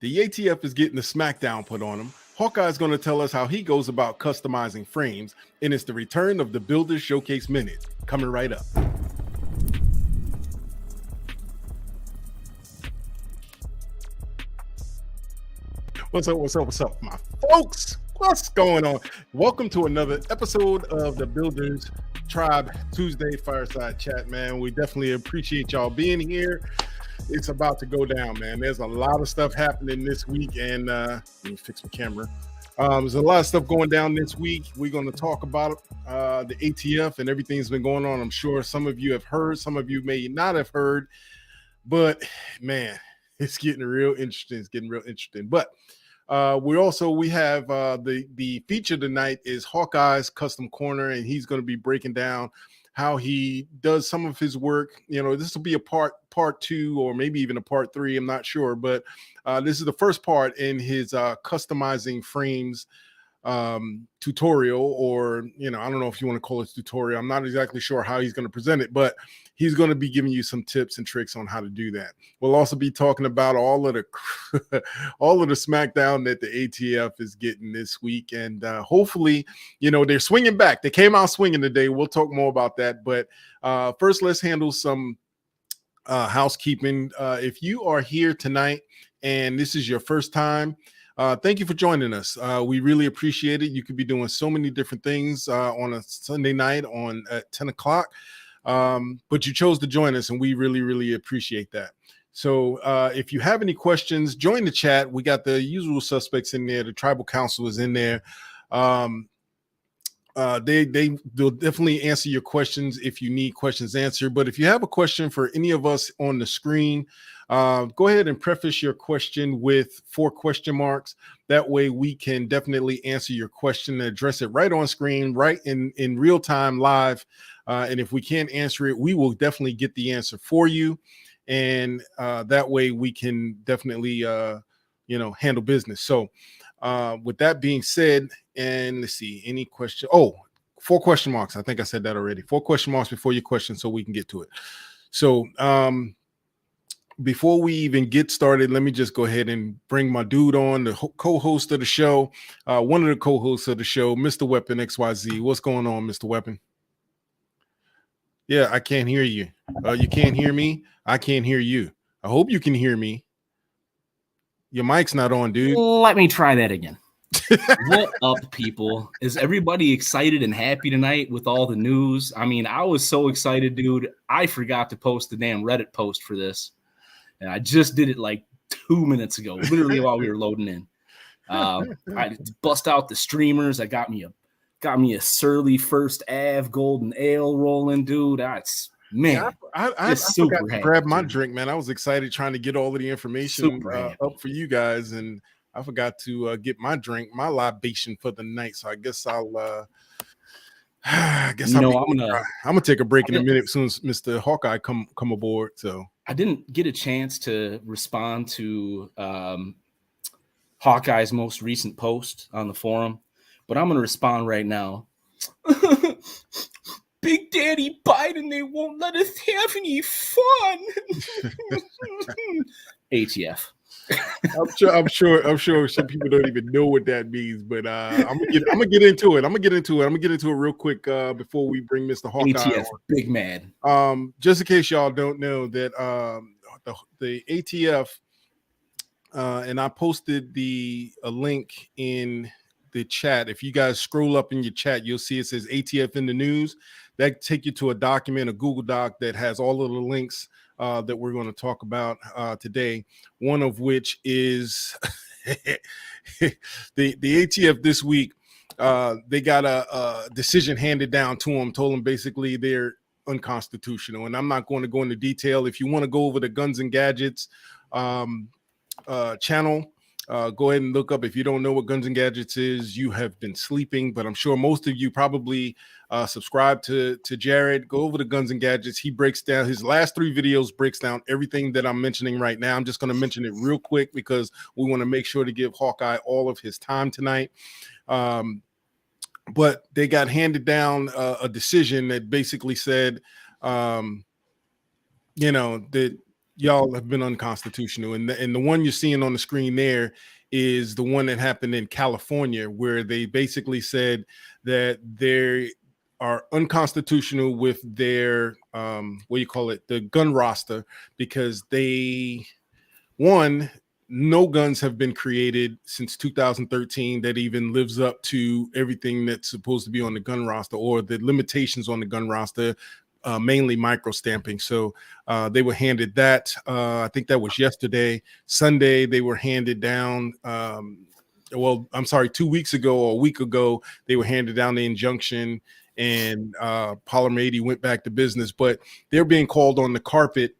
The ATF is getting the smackdown put on him. Hawkeye is going to tell us how he goes about customizing frames, and it's the return of the Builders Showcase Minute. Coming right up. What's up, my folks? What's going on? Welcome to another episode of the Builders Tribe Tuesday Fireside Chat, man. We definitely appreciate y'all being here. It's about to go down, man. There's a lot of stuff happening this week, and let me fix my camera. There's a lot of stuff going down this week. We're going to talk about the ATF and everything that's been going on. I'm sure some of you have heard, some of you may not have heard, but man, it's getting real interesting. But we have the feature tonight is Hawkeye's Custom Corner, and he's going to be breaking down how he does some of his work. You know, this will be a part 2 or maybe even a part 3. I'm not sure, but this is the first part in his customizing frames tutorial, or, you know, I don't know if you want to call it tutorial. I'm not exactly sure how he's going to present it, but he's going to be giving you some tips and tricks on how to do that. We'll also be talking about all of the smackdown that the ATF is getting this week, and hopefully, you know, they're swinging back. They came out swinging today. We'll talk more about that, but first, let's handle some housekeeping. If you are here tonight and this is your first time, thank you for joining us. We really appreciate it. You could be doing so many different things on a Sunday night at 10 o'clock, but you chose to join us, and we really appreciate that. So if you have any questions, join the chat. We got the usual suspects in there. The tribal council is in there. They'll definitely answer your questions if you need questions answered. But if you have a question for any of us on the screen, go ahead and preface your question with 4 question marks. That way we can definitely answer your question and address it right on screen, right in real time, live. And if we can't answer it, we will definitely get the answer for you. And that way we can definitely, handle business. So with that being said, and let's see, any question? 4 question marks. I think I said that already. 4 question marks before your question so we can get to it. So before we even get started, let me just go ahead and bring my dude on, the co-host of the show, one of the co-hosts of the show, Mr. Weapon XYZ. What's going on, Mr. Weapon? Yeah, I can't hear you. You can't hear me? I can't hear you. I hope you can hear me. Your mic's not on, dude. Let me try that again. What up, people? Is everybody excited and happy tonight with all the news? I mean, I was so excited, dude. I forgot to post the damn Reddit post for this. And I just did it like 2 minutes ago, literally while we were loading in. I bust out the streamers. I got me a Surly First Ave Golden Ale rolling, dude. That's man. I forgot to grab my drink, man. I was excited trying to get all of the information up for you guys, and I forgot to get my drink, my libation for the night. So I guess I'm gonna take a break in a minute as soon as Mr. Hawkeye come aboard. So I didn't get a chance to respond to Hawkeye's most recent post on the forum, but I'm gonna respond right now. Big Daddy Biden, they won't let us have any fun. ATF. I'm sure some people don't even know what that means, but I'm gonna get into it. I'm gonna get into it real quick before we bring Mr. Hawkeye ATF on. Big mad. Just in case y'all don't know that the ATF and I posted a link in the chat. If you guys scroll up in your chat, you'll see it says ATF in the news. That take you to a document, a Google Doc that has all of the links that we're going to talk about today. One of which is the ATF this week. They got a decision handed down to them, told them basically they're unconstitutional. And I'm not going to go into detail. If you want to go over the Guns and Gadgets channel, go ahead and look up. If you don't know what Guns and Gadgets is, you have been sleeping, but I'm sure most of you probably subscribe to Jared. Go over to Guns and Gadgets. He breaks down his last 3 videos, breaks down everything that I'm mentioning right now. I'm just going to mention it real quick because we want to make sure to give Hawkeye all of his time tonight. But they got handed down a decision that basically said, that y'all have been unconstitutional. And the one you're seeing on the screen there is the one that happened in California, where they basically said that they are unconstitutional with their the gun roster, because no guns have been created since 2013 that even lives up to everything that's supposed to be on the gun roster, or the limitations on the gun roster, mainly micro stamping. So they were handed that. I think that was yesterday. Sunday, they were handed down. 2 weeks ago or a week ago, they were handed down the injunction, and Polymer 80 went back to business. But they're being called on the carpet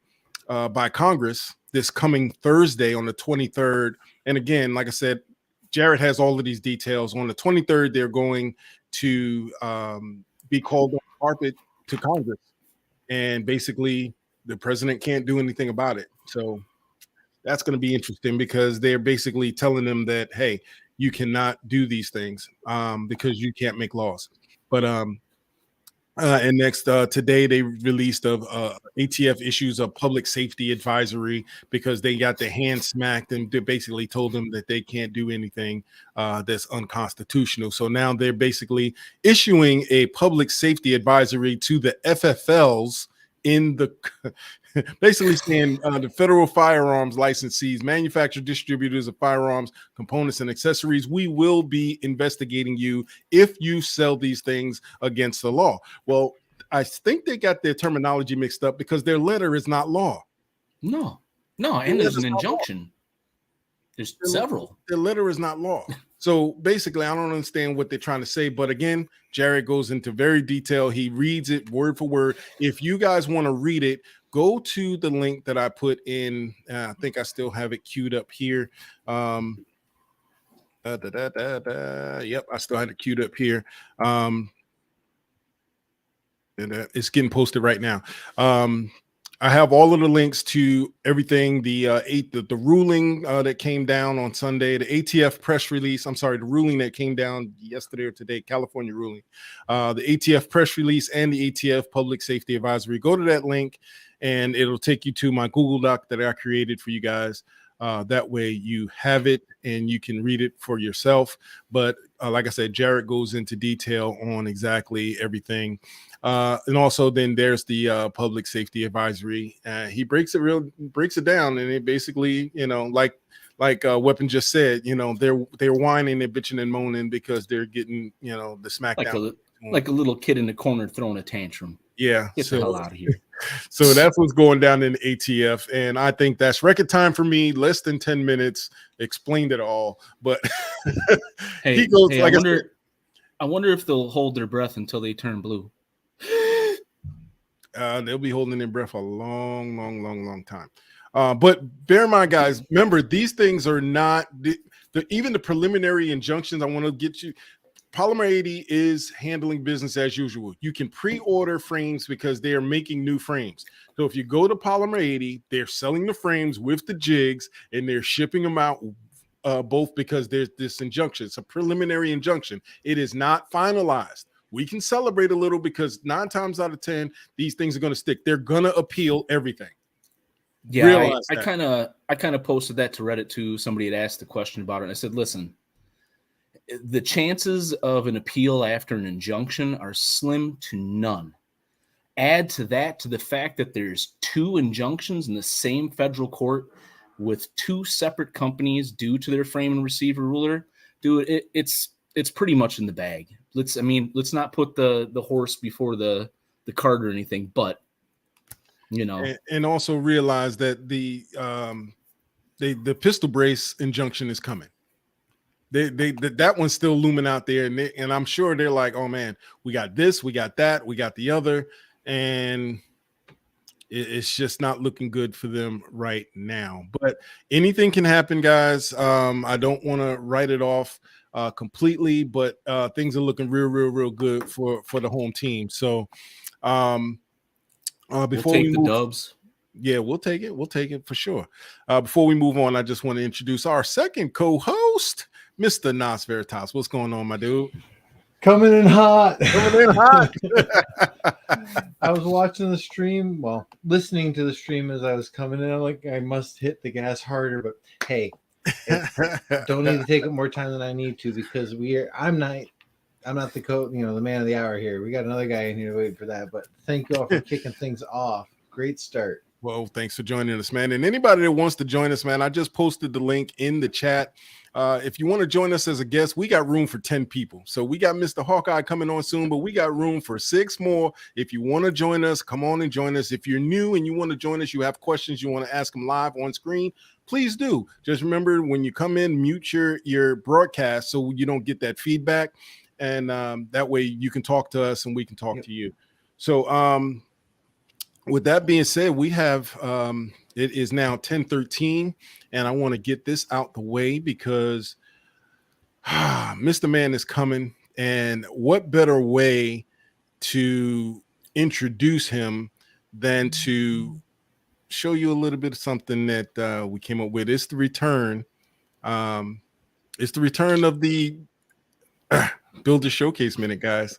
by Congress this coming Thursday on the 23rd. And again, like I said, Jared has all of these details. On the 23rd, they're going to be called on the carpet to Congress. And basically, the president can't do anything about it. So that's going to be interesting, because they're basically telling them that, hey, you cannot do these things because you can't make laws. But and next, today they released ATF issues a public safety advisory, because they got their hand smacked, and they basically told them that they can't do anything that's unconstitutional. So now they're basically issuing a public safety advisory to the FFLs in the basically saying the federal firearms licensees, manufacturer, distributors of firearms, components, and accessories, we will be investigating you if you sell these things against the law. Well, I think they got their terminology mixed up, because their letter is not law. No, and there's an injunction. There's several. Their letter is not law. So basically, I don't understand what they're trying to say. But again, Jared goes into very detail. He reads it word for word. If you guys want to read it, go to the link that I put in. I think I still have it queued up here. Yep, I still had it queued up here. And it's getting posted right now. I have all of the links to everything, the ruling that came down on Sunday, the ATF press release. I'm sorry, the ruling that came down yesterday or today, California ruling, the ATF press release, and the ATF public safety advisory. Go to that link, and it'll take you to my Google Doc that I created for you guys. That way you have it and you can read it for yourself. But like I said, Jared goes into detail on exactly everything. And also then there's the public safety advisory. He breaks it down, and it basically, like Weapon just said, they're whining, they're bitching and moaning because they're getting, the smackdown. Like a little kid in the corner throwing a tantrum. Yeah. Get the hell out of here. So that's what's going down in ATF. And I think that's record time for me. Less than 10 minutes. Explained it all. But he goes, I wonder if they'll hold their breath until they turn blue. They'll be holding their breath a long time. But bear in mind, guys, remember, these things are not even the preliminary injunctions. I want to get you. Polymer 80 is handling business as usual. You can pre-order frames because they are making new frames. So if you go to Polymer 80, they're selling the frames with the jigs, and they're shipping them out both because there's this injunction. It's a preliminary injunction. It is not finalized. We can celebrate a little because 9 times out of 10, these things are going to stick. They're going to appeal everything. Yeah, I kind of posted that to Reddit too. Somebody had asked a question about it. And I said, listen, the chances of an appeal after an injunction are slim to none. Add to the fact that there's 2 injunctions in the same federal court with 2 separate companies due to their frame and receiver ruler. Dude, it's pretty much in the bag. Let's not put the horse before the cart or anything, but and also realize that the pistol brace injunction is coming. That one's still looming out there, and I'm sure they're like, oh man, we got this, we got that, we got the other, and it's just not looking good for them right now. But anything can happen, guys. I don't want to write it off completely, but things are looking real good for the home team. So before we move, the dubs. Yeah, we'll take it for sure. Before we move on, I just want to introduce our second co-host, Mr. Nas Veritas. What's going on, my dude? Coming in hot. Coming in hot. I was watching the stream, well, listening to the stream as I was coming in. I'm like, I must hit the gas harder, but hey, don't need to take up more time than I need to because I'm not the man of the hour here. We got another guy in here waiting for that. But thank you all for kicking things off. Great start. Well, thanks for joining us, man. And anybody that wants to join us, man, I just posted the link in the chat. If you want to join us as a guest, we got room for 10 people. So we got Mr. Hawkeye coming on soon, but we got room for 6 more. If you want to join us, come on and join us. If you're new and you want to join us, you have questions, you want to ask them live on screen, please do. Just remember when you come in, mute your broadcast so you don't get that feedback. And that way you can talk to us and we can talk to you. So with that being said, we have it is now 10:13, and I want to get this out the way because Mr. Man is coming, and what better way to introduce him than to show you a little bit of something that we came up with. It's the return. It's the return of the Builder Showcase Minute, guys.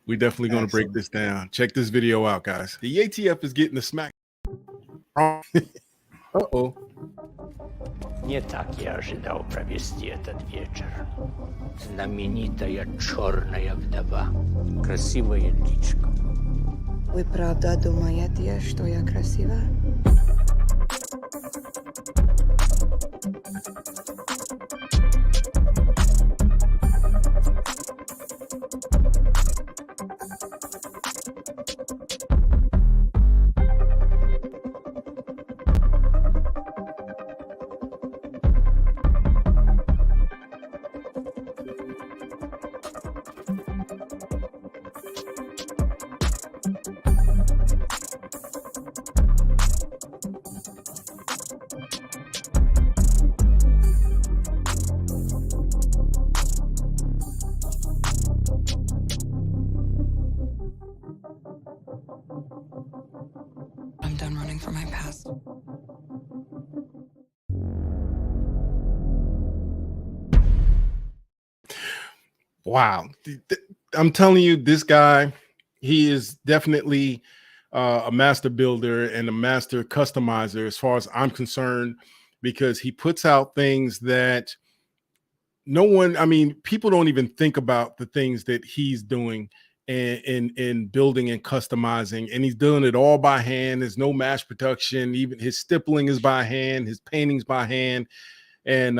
We're definitely going to break this down. Check this video out, guys. The ATF is getting the smack. Uh-oh. Не так я ожидал провести этот вечер. Знаменитая черная вдова. Красивая личка. Вы правда думаете, что я красива? I'm done running from my past. Wow. I'm telling you, this guy, he is definitely a master builder and a master customizer as far as I'm concerned, because he puts out things that people don't even think about the things that he's doing in building and customizing, and he's doing it all by hand. There's no mass production. Even his stippling is by hand, his paintings by hand. And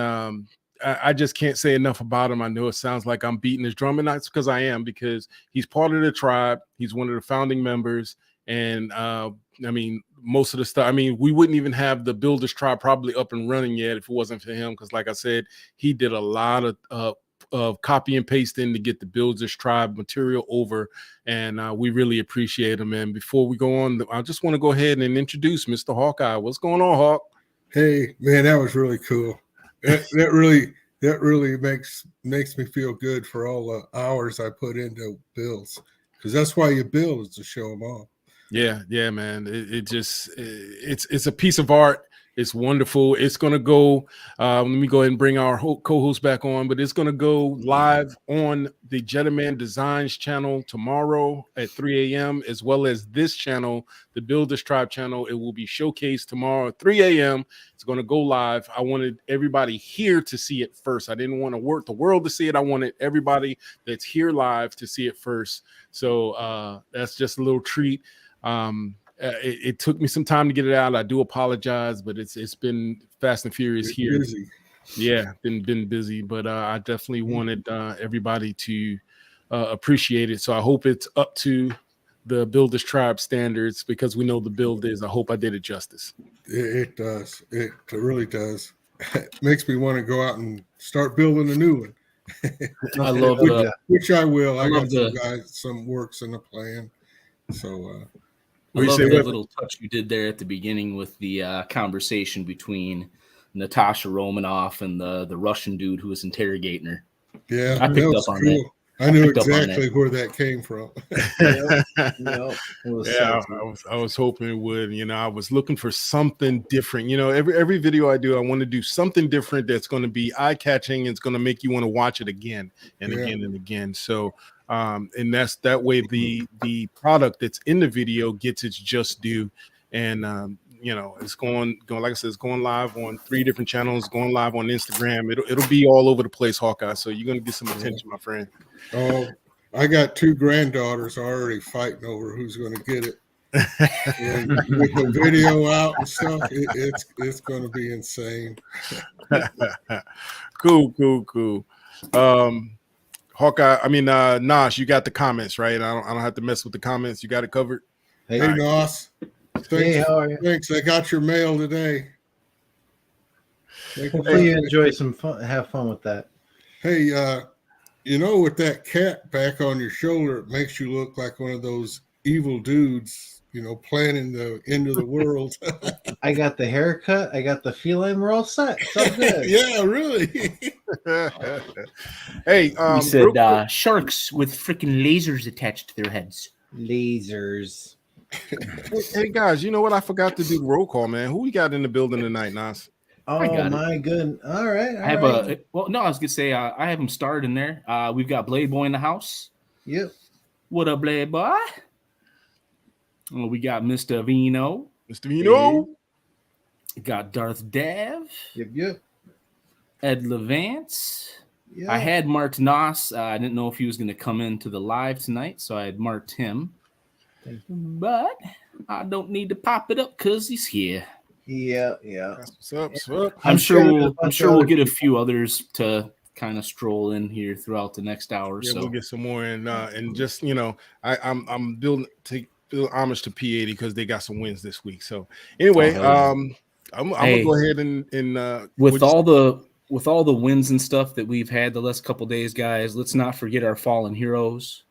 I just can't say enough about him. I know it sounds like I'm beating his drum, and that's because I am, because he's part of the tribe. He's one of the founding members. And most of the stuff, we wouldn't even have the Builders Tribe probably up and running yet if it wasn't for him, because like I said, he did a lot of copy and pasting to get the Builders Tribe material over, and we really appreciate him. And before we go on, I just want to go ahead and introduce Mr. Hawkeye. What's going on, Hawk? Hey, man, that was really cool. That really makes me feel good for all the hours I put into builds, because that's why you build, is to show them off. Yeah, man. It's a piece of art. It's wonderful. It's going to go, let me go ahead and bring our co-host back on, but it's going to go live on the Gentleman Designs channel tomorrow at 3 a.m., as well as this channel, the Builders Tribe channel. It will be showcased tomorrow at 3 a.m. It's going to go live. I wanted everybody here to see it first. I didn't want the world to see it. I wanted everybody that's here live to see it first. So that's just a little treat. It took me some time to get it out. I do apologize, but it's been fast and furious here. Busy. Yeah, been busy, but I definitely wanted everybody to appreciate it. So I hope it's up to the Builders Tribe standards, because we know the build is. I hope I did it justice. It does. It really does. It makes me want to go out and start building a new one. I love which I will. I got some works in the plan. So I love that little touch you did there at the beginning with the conversation between Natasha Romanoff and the Russian dude who was interrogating her. Yeah, I picked up on that. I knew picked up on exactly where that came from. Yep. It was Yeah, salty. I was hoping it would. I was looking for something different. Every video I do, I want to do something different that's going to be eye catching. It's going to make you want to watch it again and Yeah. again and again. So, and that's that way the product that's in the video gets its just due. And it's going like I said, it's going live on 3 different channels, going live on Instagram. It'll be all over the place, Hawkeye. So you're going to get some attention, my friend. Oh, I got 2 granddaughters already fighting over who's going to get it. And with the video out and stuff, it's going to be insane. Cool. Hawkeye, Nosh, you got the comments, right? I don't have to mess with the comments. You got it covered. Hey, Hey, Nos. hey, how are you? Thanks. I got your mail today. Hopefully you enjoy some fun. Have fun with that. Hey, with that cat back on your shoulder, it makes you look like one of those evil dudes, planning the end of the world. I got the haircut. I got the feline. We're all set. It's all good. Yeah, really. Hey, He said sharks with freaking lasers attached to their heads. Lasers. hey guys, you know what? I forgot to do the roll call, man. Who we got in the building tonight, Nas? Oh my goodness. All right. I have I was gonna say I have them starred in there. We've got Blade Boy in the house. Yep. What up, Blade Boy? We got Mr. Vino. Mr. Vino. Got Darth Dav. Yep. Ed Levance. Yep. I had marked Nos. I didn't know if he was going to come into the live tonight, so I had marked him. But I don't need to pop it up because he's here. Yeah. What's up? I'm sure we'll get a few others to kind of stroll in here throughout the next hour. Yeah, so we'll get some more, and just I'm building to build homage to P80 because they got some wins this week. So anyway, I'm gonna go ahead and with all the wins and stuff that we've had the last couple days, guys, let's not forget our fallen heroes.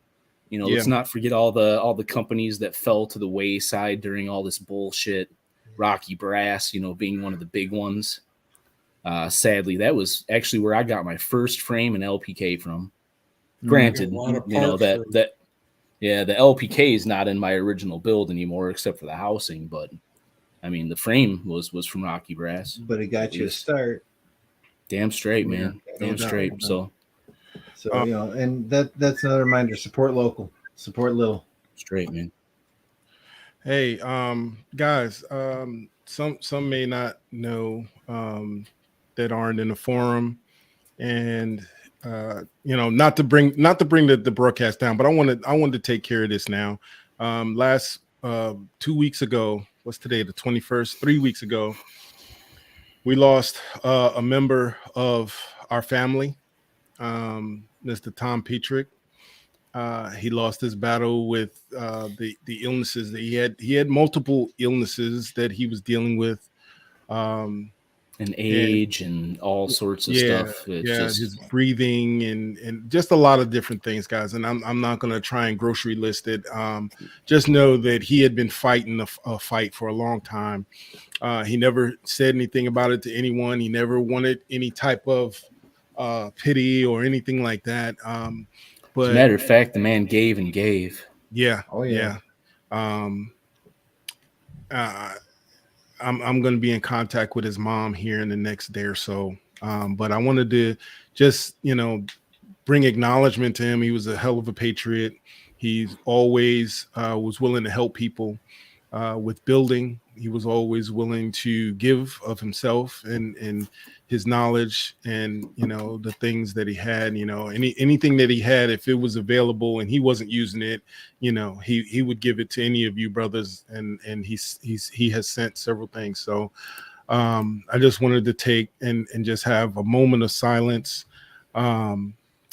Let's not forget all the companies that fell to the wayside during all this bullshit. Rocky Brass, being one of the big ones. Sadly, that was actually where I got my first frame and LPK from. Granted, the LPK is not in my original build anymore, except for the housing. But the frame was from Rocky Brass. But it got you a start. Damn straight, man. Damn straight. So and that's another reminder: support local, support little. Straight, man. Hey, guys, some may not know that aren't in the forum, and not to bring the broadcast down, but I wanted to take care of this now. Last 2 weeks ago, what's today, the 21st? 3 weeks ago, we lost a member of our family, Mr. Tom Petrick. He lost his battle with the illnesses that he had. He had multiple illnesses that he was dealing with, and age and all sorts of stuff. It's his breathing and just a lot of different things, guys. And I'm not going to try and grocery list it. Just know that he had been fighting a fight for a long time. He never said anything about it to anyone. He never wanted any type of pity or anything like that. But as a matter of fact, the man gave and gave. Yeah. Oh yeah. I'm going to be in contact with his mom here in the next day or so. But I wanted to just, bring acknowledgement to him. He was a hell of a patriot. He always was willing to help people with building. He was always willing to give of himself and his knowledge and, the things that he had, anything that he had, if it was available and he wasn't using it, he would give it to any of you brothers. And he has sent several things. So I just wanted to take and just have a moment of silence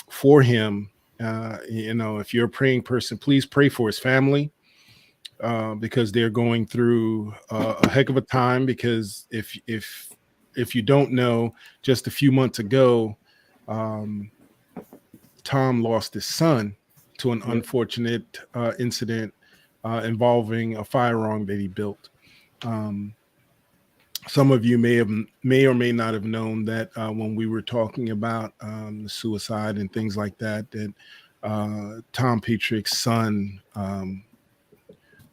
for him. If you're a praying person, please pray for his family. Because they're going through a heck of a time. Because if you don't know, just a few months ago, Tom lost his son to an unfortunate incident involving a firearm that he built. Some of you may or may not have known that when we were talking about the suicide and things like that, that Tom Patrick's son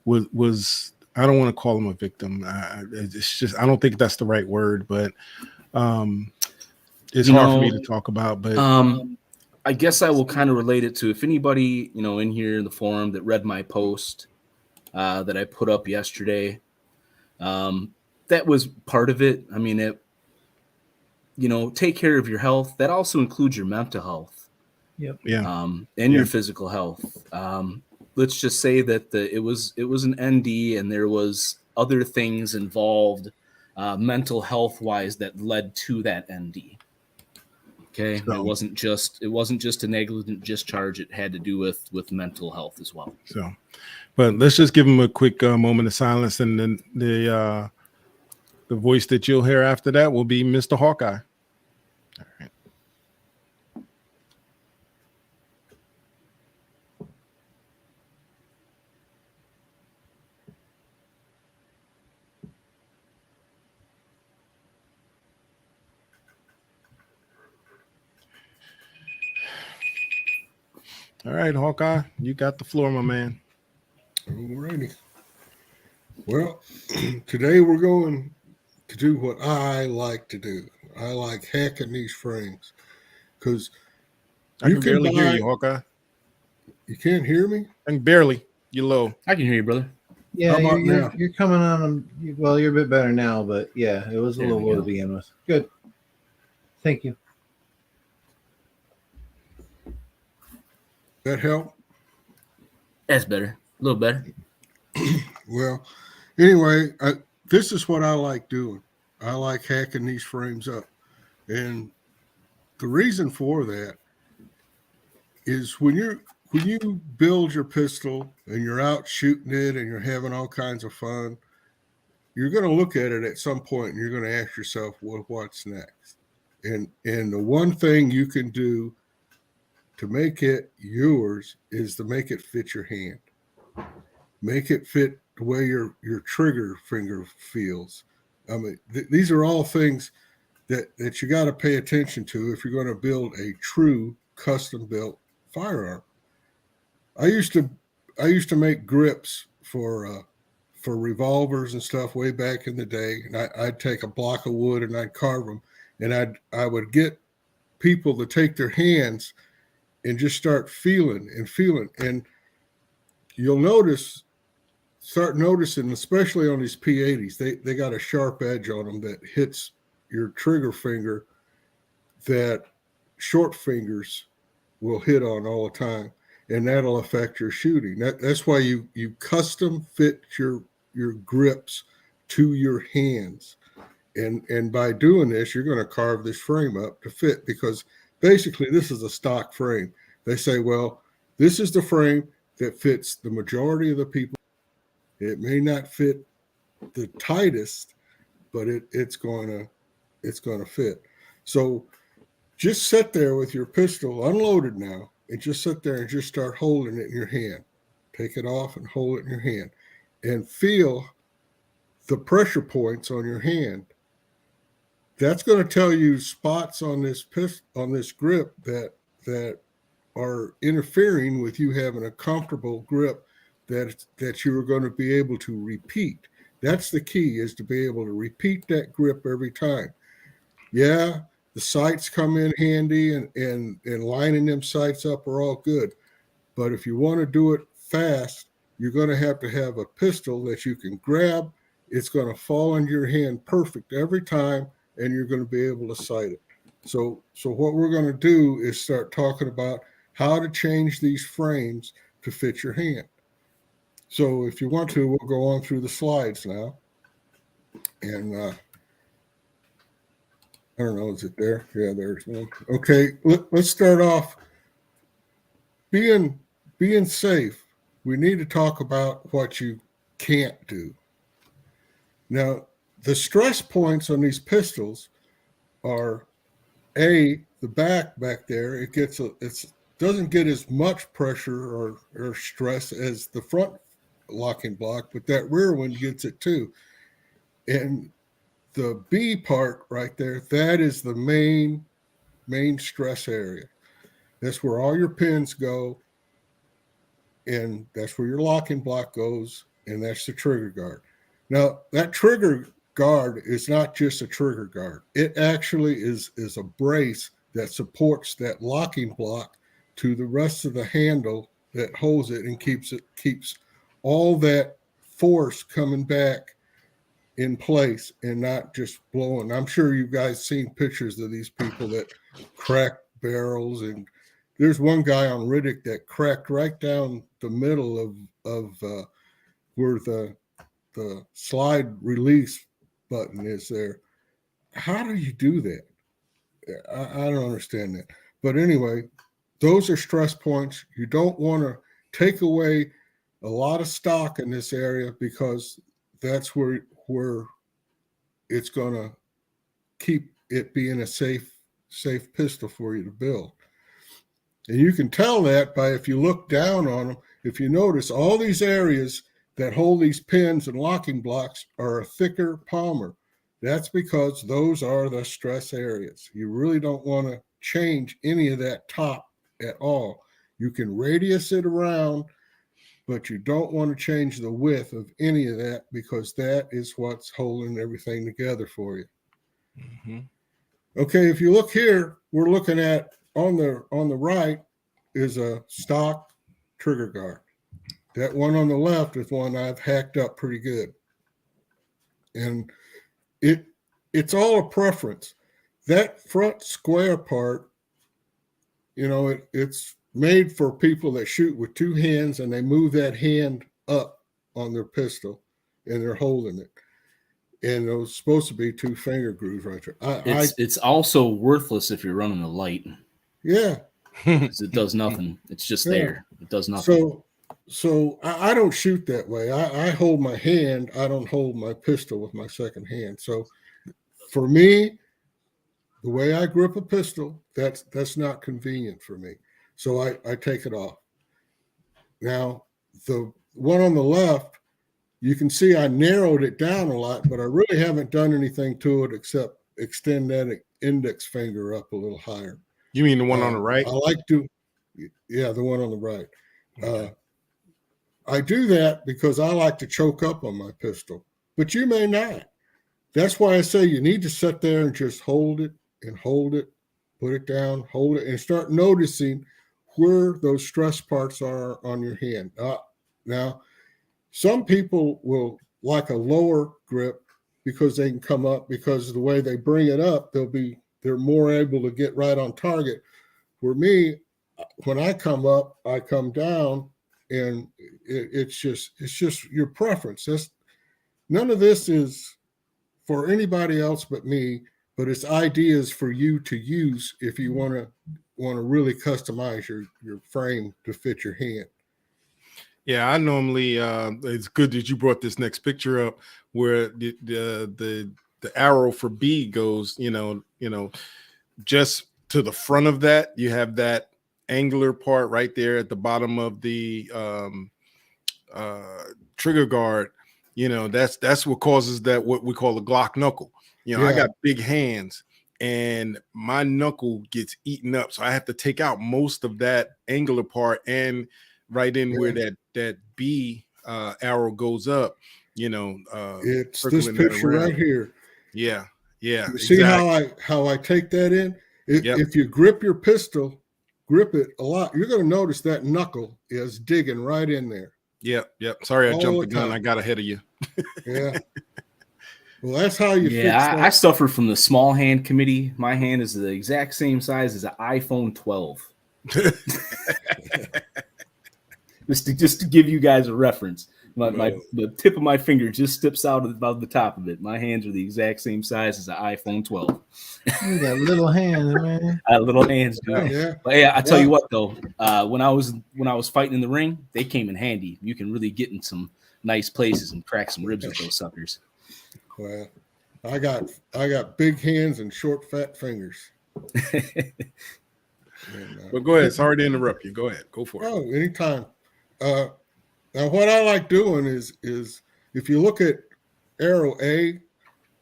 was I don't want to call him a victim. It's just I don't think that's the right word, but it's hard for me to talk about. But I guess I will kind of relate it to if anybody in here in the forum that read my post that I put up yesterday. That was part of it. I mean, take care of your health. That also includes your mental health. Yep. Yeah. And your physical health. Let's just say that it was an ND and there was other things involved, mental health wise, that led to that ND. Okay. So, it wasn't just a negligent discharge. It had to do with mental health as well. So, but let's just give him a quick moment of silence, and then the voice that you'll hear after that will be Mr. Hawkeye. All right. All right, Hawkeye, you got the floor, my man. All righty. Well, today we're going to do what I like to do. I like hacking these frames because I can barely hear you, Hawkeye. You can't hear me? I can barely. You're low. I can hear you, brother. Yeah, you're coming on. Well, you're a bit better now, but yeah, it was a little low to begin with. Good. Thank you. That help? That's better. A little better. Well, anyway, this is what I like doing. I like hacking these frames up. And the reason for that is when you build your pistol and you're out shooting it and you're having all kinds of fun, you're going to look at it at some point and you're going to ask yourself, well, what's next? And the one thing you can do to make it yours is to make it fit your hand. Make it fit the way your trigger finger feels. I mean, these are all things that you got to pay attention to if you're going to build a true custom-built firearm. I used to make grips for revolvers and stuff way back in the day, and I'd take a block of wood and I'd carve them, and I would get people to take their hands and just start feeling, and you'll start noticing, especially on these P80s, they got a sharp edge on them that hits your trigger finger that short fingers will hit on all the time, and that'll affect your shooting. That's why you custom fit your grips to your hands, and by doing this, you're going to carve this frame up to fit, because basically this is a stock frame. They say, well, this is the frame that fits the majority of the people. It may not fit the tightest, but it's going to fit. So just sit there with your pistol unloaded now, and just sit there and just start holding it in your hand. Take it off and hold it in your hand, and feel the pressure points on your hand. That's going to tell you spots on this grip that are interfering with you having a comfortable grip that you are going to be able to repeat. That's the key, is to be able to repeat that grip every time. Yeah, the sights come in handy, and lining them sights up are all good. But if you want to do it fast, you're going to have a pistol that you can grab. It's going to fall into your hand perfect every time, and you're going to be able to sight it. So what we're going to do is start talking about how to change these frames to fit your hand. So if you want to, we'll go on through the slides now. And I don't know, is it there? Yeah, there's one. Okay, let's start off. Being safe, we need to talk about what you can't do. Now, the stress points on these pistols are, the back there, it doesn't get as much pressure or stress as the front locking block, but that rear one gets it too. And the B part right there, that is the main stress area. That's where all your pins go, and that's where your locking block goes, and that's the trigger guard. Now, that trigger guard is not just a trigger guard. It actually is a brace that supports that locking block to the rest of the handle that holds it and keeps all that force coming back in place and not just blowing. I'm sure you guys seen pictures of these people that crack barrels, and there's one guy on Riddick that cracked right down the middle of where the slide release button is there. How do you do that? I don't understand that. But anyway, those are stress points. You don't want to take away a lot of stock in this area, because that's where it's going to keep it being a safe pistol for you to build. And you can tell that by, if you look down on them, if you notice all these areas that hold these pins and locking blocks are a thicker Palmer. That's because those are the stress areas. You really don't want to change any of that top at all. You can radius it around, but you don't want to change the width of any of that, because that is what's holding everything together for you. Mm-hmm. Okay, if you look here, we're looking at on the right is a stock trigger guard. That one on the left is one I've hacked up pretty good. And it's all a preference. That front square part, it's made for people that shoot with two hands and they move that hand up on their pistol and they're holding it. And it was supposed to be 2 finger grooves right there. It's also worthless if you're running a light. Yeah. It does nothing. It's just there. It does nothing. So I don't shoot that way. I hold my hand. I don't hold my pistol with my second hand. So for me, the way I grip a pistol, that's not convenient for me. So I take it off. Now, the one on the left, you can see I narrowed it down a lot, but I really haven't done anything to it except extend that index finger up a little higher. You mean the one on the right? I like to, yeah, the one on the right. I do that because I like to choke up on my pistol, but you may not. That's why I say you need to sit there and just hold it, put it down, hold it, and start noticing where those stress parts are on your hand. Now, some people will like a lower grip because they can come up, because the way they bring it up, they're more able to get right on target. For me, when I come up, I come down, and it's just your preference. None of this is for anybody else but me, but it's ideas for you to use if you want to really customize your frame to fit your hand. Yeah, I normally it's good that you brought this next picture up where the arrow for B goes, just to the front of that. You have that angular part right there at the bottom of the trigger guard. That's what causes that, what we call a Glock knuckle. I got big hands and my knuckle gets eaten up, so I have to take out most of that angular part and right in where that B arrow goes up. It's this picture right here. Yeah. You see how I take that in? If you grip your pistol, grip it a lot, you're going to notice that knuckle is digging right in there. Yep. Sorry, I jumped the gun. I got ahead of you. Yeah. Well, that's how you fix that. I suffer from the small hand committee. My hand is the exact same size as an iPhone 12. just to give you guys a reference. The tip of my finger just steps out above the top of it. My hands are the exact same size as an iPhone 12. You got little hands, man. I have little hands, dude. Yeah. But yeah, I tell you what though, when I was fighting in the ring, they came in handy. You can really get in some nice places and crack some ribs with those suckers. Well, I got big hands and short, fat fingers. But go ahead. Sorry to interrupt you. Go ahead. Go for it. Oh, anytime. Now, what I like doing is if you look at arrow A,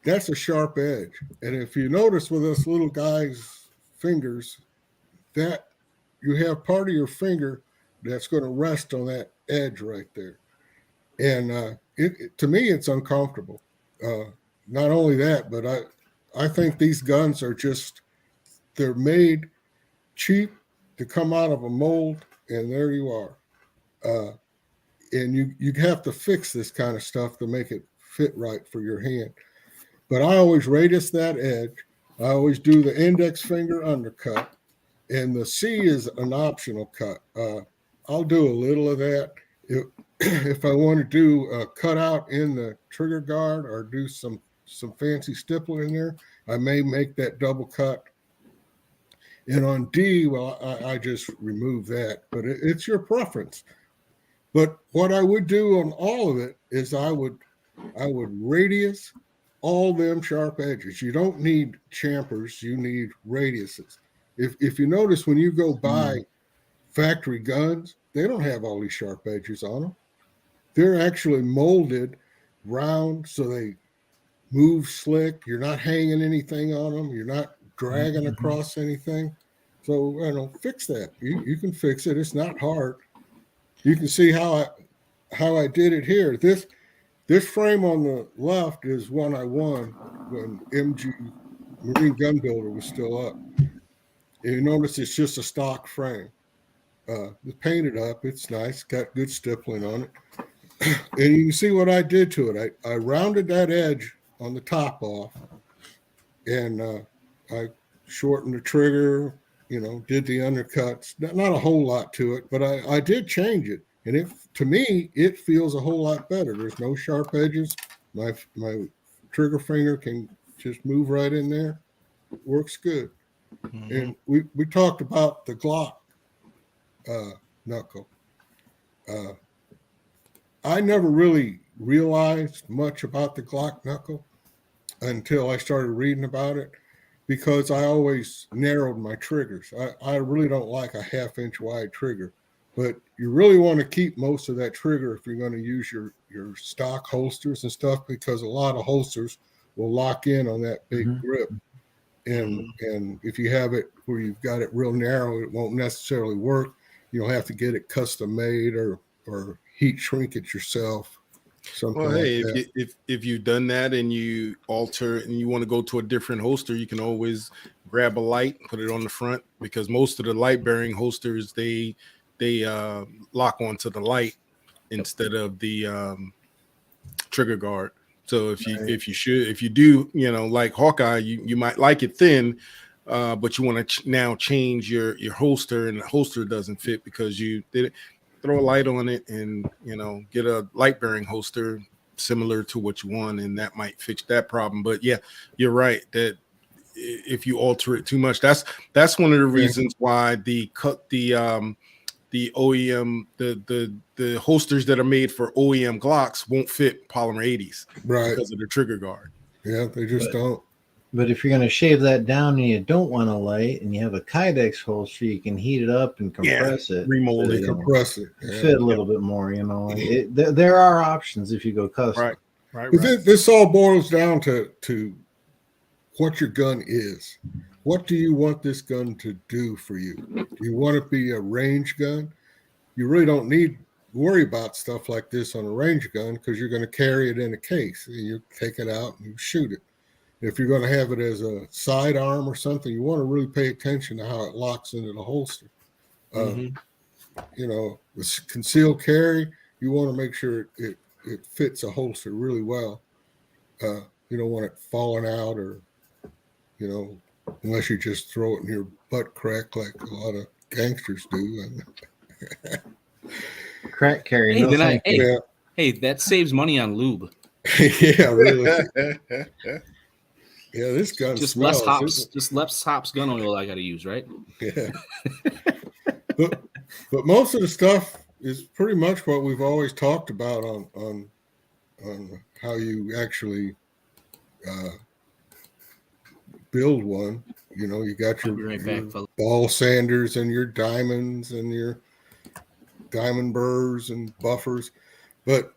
that's a sharp edge. And if you notice with us little guys' fingers, that you have part of your finger that's going to rest on that edge right there. And to me, it's uncomfortable. Not only that, but I think these guns are they're made cheap to come out of a mold, and there you are. And you have to fix this kind of stuff to make it fit right for your hand. But I always radius that edge. I always do the index finger undercut, and the C is an optional cut. I'll do a little of that. If I want to do a cutout in the trigger guard or do some fancy stipple in there, I may make that double cut. And on D, well, I just remove that, but it's your preference. But what I would do on all of it is I would radius all them sharp edges. You don't need champers, you need radiuses. If you notice, when you go buy factory guns, they don't have all these sharp edges on them. They're actually molded round so they move slick. You're not hanging anything on them. You're not dragging across anything. So fix that. You can fix it. It's not hard. You can see how I did it here. This frame on the left is one I won when MG Marine Gun Builder was still up. And you notice it's just a stock frame. It's painted up. It's nice. Got good stippling on it. And you can see what I did to it. I rounded that edge on the top off, and I shortened the trigger, did the undercuts. Not a whole lot to it, but I did change it. And to me, it feels a whole lot better. There's no sharp edges. My trigger finger can just move right in there. It works good. Mm-hmm. And we talked about the Glock knuckle. I never really realized much about the Glock knuckle until I started reading about it, because I always narrowed my triggers. I really don't like a 1/2 inch wide trigger, but you really want to keep most of that trigger if you're going to use your stock holsters and stuff, because a lot of holsters will lock in on that big grip. And if you have it where you've got it real narrow, it won't necessarily work. You'll have to get it custom made or heat shrink it yourself. Well, hey, if you've done that and you alter and you want to go to a different holster, you can always grab a light, put it on the front, because most of the light bearing holsters, they lock onto the light instead of the trigger guard. So if you do, like Hawkeye, you might like it thin, but you want to now change your holster, and the holster doesn't fit because you did it. Throw a light on it and get a light bearing holster similar to what you want, and that might fix that problem. But yeah, you're right that if you alter it too much, that's one of the reasons why the OEM the holsters that are made for OEM Glocks won't fit polymer 80s, right? Because of the trigger guard. Yeah, they just don't. But if you're going to shave that down and you don't want a light and you have a Kydex holster, you can heat it up and compress it. Remold it. Compress it. Fit a little bit more, There are options if you go custom. Right. This all boils down to what your gun is. What do you want this gun to do for you? Do you want it to be a range gun? You really don't need to worry about stuff like this on a range gun, because you're going to carry it in a case. And you take it out and you shoot it. If you're going to have it as a sidearm or something, you want to really pay attention to how it locks into the holster. With concealed carry, you want to make sure it fits a holster really well. You don't want it falling out, or, unless you just throw it in your butt crack like a lot of gangsters do. Crack carry. Hey, that saves money on lube. Yeah, really. Yeah, this gun just smells. less hops. Just less hops gun oil I got to use, right? Yeah. but most of the stuff is pretty much what we've always talked about on how you actually build one. You got your ball sanders and your diamonds and your diamond burrs and buffers, but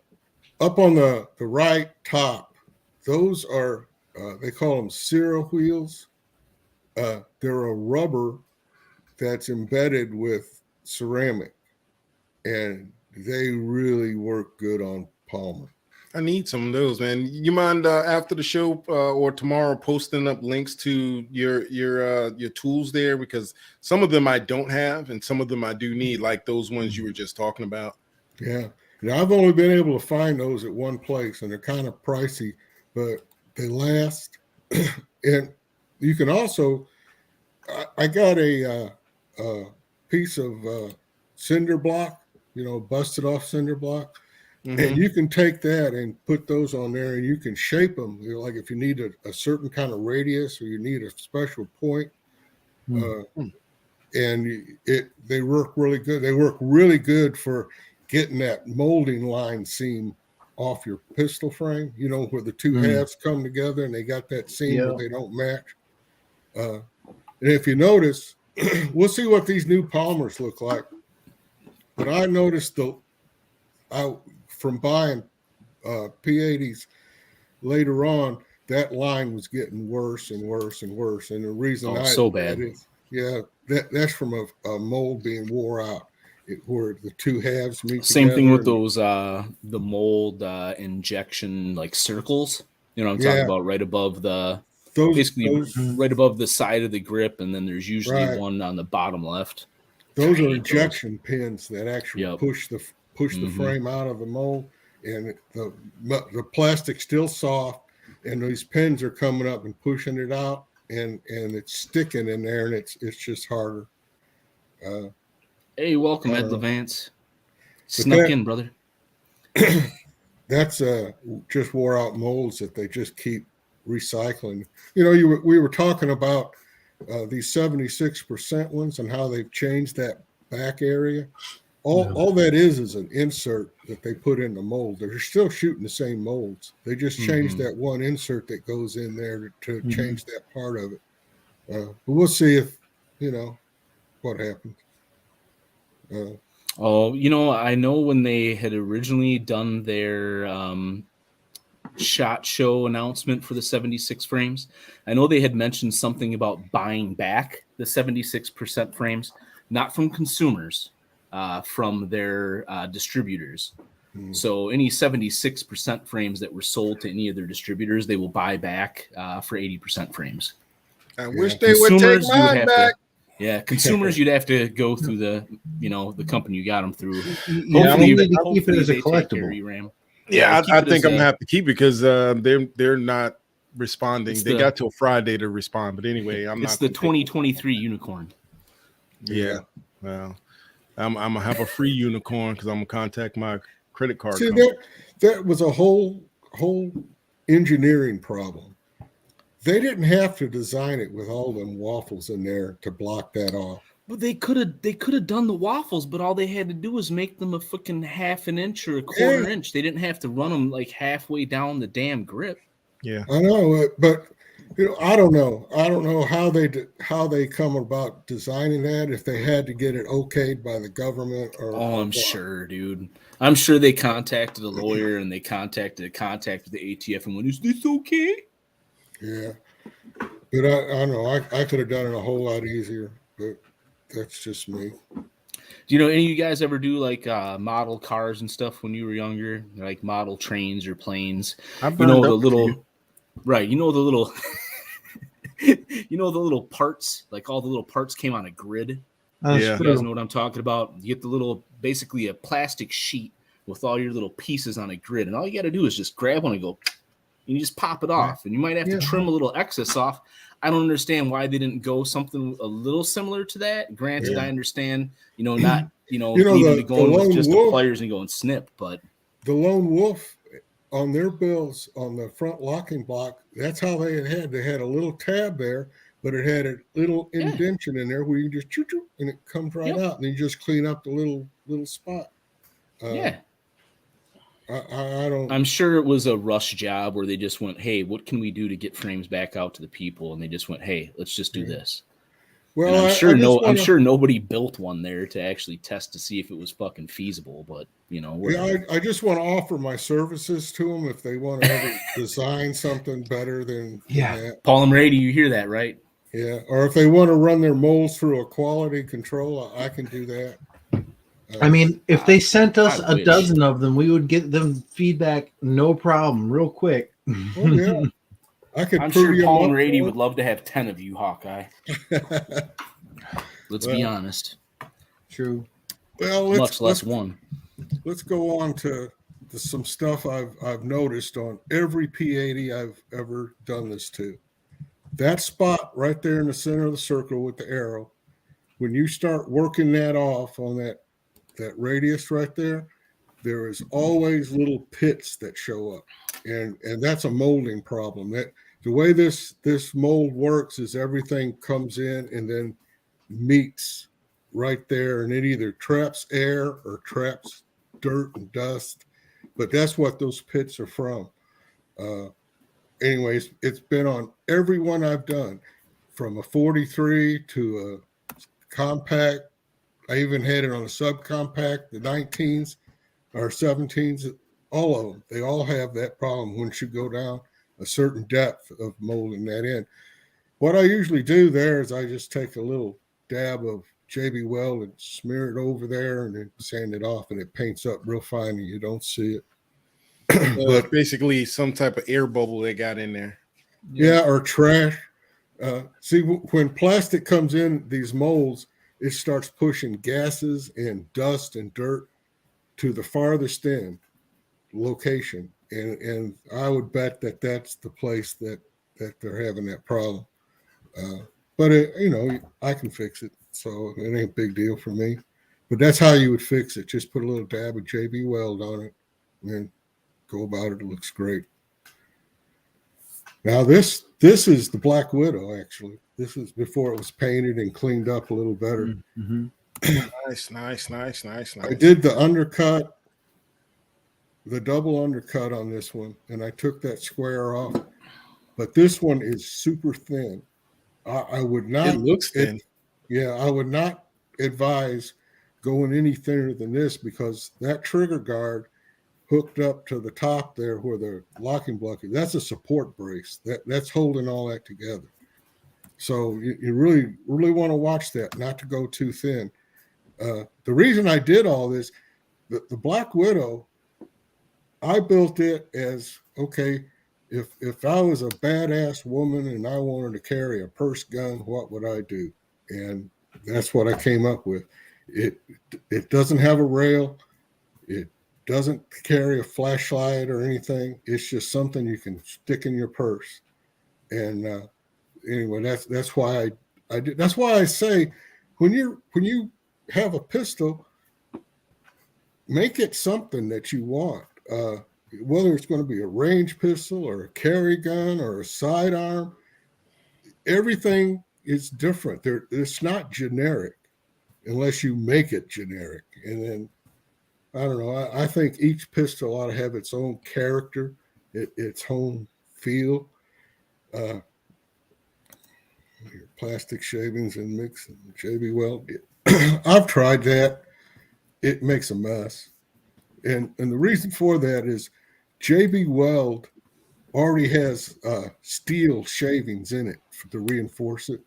up on the right top, those are they call them Cera wheels. They're a rubber that's embedded with ceramic, and they really work good on polymer. I need some of those, man. You mind after the show or tomorrow posting up links to your tools there, because some of them I don't have and some of them I do need, like those ones you were just talking about. Yeah, and I've only been able to find those at one place, and they're kind of pricey, but they last. And you can also, I got a piece of cinder block, busted off cinder block. Mm-hmm. And you can take that and put those on there, and you can shape them. Like if you need a certain kind of radius or you need a special point, and they work really good. They work really good for getting that molding line seam off your pistol frame. Where the two halves come together and they got that seam where they don't match. And if you notice, we'll see what these new polymers look like. But I noticed from buying P80s later on, that line was getting worse and worse and worse. And the reason so bad. That's from a mold being wore out, where the two halves meet. Same thing with those the mold injection like circles. I'm talking about right above right above the side of the grip, and then there's usually one on the bottom left. Those are injection pins that actually push the frame out of the mold, and the plastic's still soft, and these pins are coming up and pushing it out, and it's sticking in there, and it's just harder. Hey, welcome, Ed Levance. Snuck in, brother. That's just wore out molds that they just keep recycling. We were talking about these 76% ones and how they've changed that back area. All that is an insert that they put in the mold. They're still shooting the same molds. They just changed that one insert that goes in there to change that part of it. But we'll see if, what happens. I know when they had originally done their SHOT Show announcement for the 76 frames, I know they had mentioned something about buying back the 76% frames, not from consumers, from their distributors. So any 76% frames that were sold to any of their distributors, they will buy back for 80% frames. I wish they would take mine back. Consumers, you'd have to go through the company you got them through. Hopefully, keep it as a collectible. I think I'm gonna have to keep it because they're not responding. They got till Friday to respond, but anyway, it's the 2023 unicorn. Yeah, well, I'm gonna have a free unicorn because I'm gonna contact my credit card. See, that was a whole engineering problem. They didn't have to design it with all them waffles in there to block that off. Well, they could have done the waffles, but all they had to do was make them a fucking half an inch or a quarter inch. They didn't have to run them like halfway down the damn grip. Yeah, I know, but I don't know. I don't know how they come about designing that. If they had to get it okayed by the government, I'm sure, dude. I'm sure they contacted a lawyer and they contacted the ATF and went, "Is this okay?" Yeah, but I know I could have done it a whole lot easier, but that's just me. Do you know any of you guys ever do like model cars and stuff when you were younger, like model trains or planes? The little the little parts, like all the little parts came on a grid. You guys know what I'm talking about? You get the little, basically a plastic sheet with all your little pieces on a grid, and all you got to do is just grab one and go. And you just pop it off, and you might have to trim a little excess off. I don't understand why they didn't go something a little similar to that. Granted, I understand, not needing to go in with just the pliers and go and snip, but the Lone Wolf on their bills on the front locking block, that's how they had. They had a little tab there, but it had a little indention in there where you just choo-choo and it comes right out, and you just clean up the little spot. I'm sure it was a rush job where they just went, "Hey, what can we do to get frames back out to the people?" And they just went, "Hey, let's just do this." Well, and I'm sure nobody built one there to actually test to see if it was fucking feasible, but I just want to offer my services to them if they want to ever design something better than that. Paul and Ray, do you hear that, right? Yeah, or if they want to run their molds through a quality control, I can do that. I mean, if they sent us I a wish. dozen of them, we would get them feedback, no problem, real quick. Oh yeah, I could. I'm prove sure you Paul and up Rady for would love to have 10 of you, Hawkeye. Let's be Well, honest. True. Well, Much less one. let's go on to some stuff I've noticed on every P80 I've ever done this to. That spot right there in the center of the circle with the arrow, when you start working that off on that radius right there, there is always little pits that show up, and that's a molding problem. That the way this mold works is everything comes in and then meets right there, and it either traps air or traps dirt and dust. But that's what those pits are from. Anyways, it's been on every one I've done, from a 43 to a compact. I even had it on a subcompact, the 19s or 17s, all of them. They all have that problem once you go down a certain depth of molding that in. What I usually do there is I just take a little dab of JB Weld and smear it over there and then sand it off, and it paints up real fine and you don't see it. But basically some type of air bubble they got in there. Yeah, or trash. See, when plastic comes in these molds, it starts pushing gases and dust and dirt to the farthest end location, and I would bet that that's the place that they're having that problem. But I can fix it, so it ain't a big deal for me. But that's how you would fix it. Just put a little dab of JB Weld on it, and go about it. It looks great. Now this is the Black Widow. Actually, this is before it was painted and cleaned up a little better. Mm-hmm. Nice. I did the undercut, the double undercut on this one, and I took that square off. But this one is super thin. I would not. It looks thin. I would not advise going any thinner than this, because that trigger guard hooked up to the top there where the locking block is, that's a support brace. That's holding all that together. So you really want to watch that, not to go too thin. The reason I did all this, the Black Widow, I built it as, okay, if I was a badass woman and I wanted to carry a purse gun, what would I do? And that's what I came up with. It doesn't have a rail. It doesn't carry a flashlight or anything. It's just something you can stick in your purse. And anyway, that's why I did. That's why I say when you have a pistol, make it something that you want. Whether it's going to be a range pistol or a carry gun or a sidearm, everything is different. It's not generic unless you make it generic. And then, I don't know, I think each pistol ought to have its own character, its own feel. Plastic shavings and mix and JB Weld. I've tried that. It makes a mess. And the reason for that is JB Weld already has steel shavings in it to reinforce it.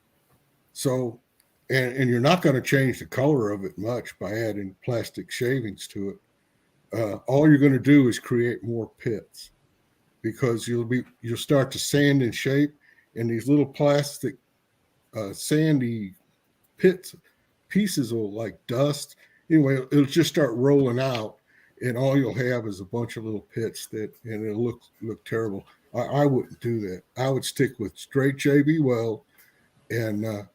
So, and you're not going to change the color of it much by adding plastic shavings to it. All you're going to do is create more pits, because you'll start to sand and shape, and these little plastic sandy pieces will, like dust. Anyway, it'll just start rolling out, and all you'll have is a bunch of little pits and it'll look terrible. I wouldn't do that. I would stick with straight JB Weld and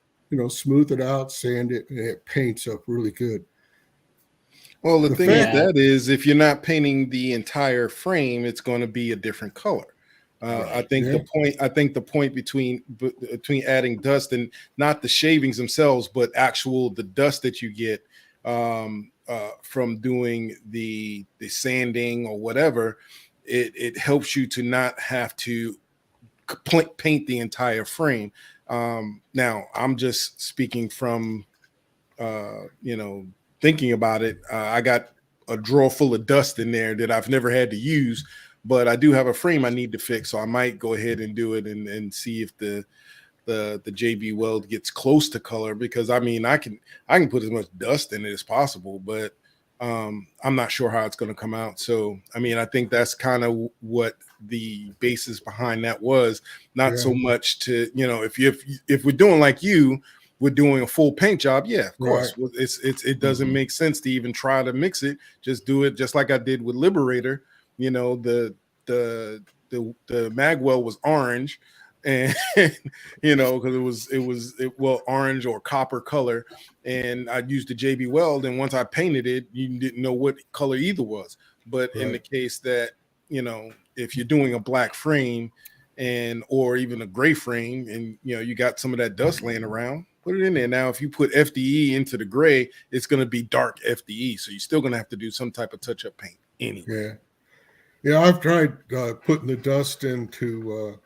smooth it out, sand it, and it paints up really good. Well, the thing with that is, if you're not painting the entire frame, it's going to be a different color. I think the point between adding dust and not the shavings themselves, but the dust that you get from doing the sanding or whatever, it helps you to not have to paint the entire frame. Now, I'm just speaking from thinking about it. I got a drawer full of dust in there that I've never had to use, but I do have a frame I need to fix, so I might go ahead and do it and see if the the JB Weld gets close to color, because I mean I can put as much dust in it as possible, but I'm not sure how it's going to come out. So I mean, I think that's kind of what the basis behind that was, not so much to, you know, if we're doing like we're doing a full paint job, yeah, of course. It doesn't make sense to even try to mix it. Just do it just like I did with Liberator. You know, the Magwell was orange, and you know, because it was orange or copper color, and I used the JB Weld, and once I painted it, you didn't know what color either was. But in the case that, you know, if you're doing a black frame or even a gray frame, and you know you got some of that dust laying around, put it in there. Now, if you put FDE into the gray, it's going to be dark FDE, so you're still going to have to do some type of touch-up paint anyway. Yeah, I've tried putting the dust into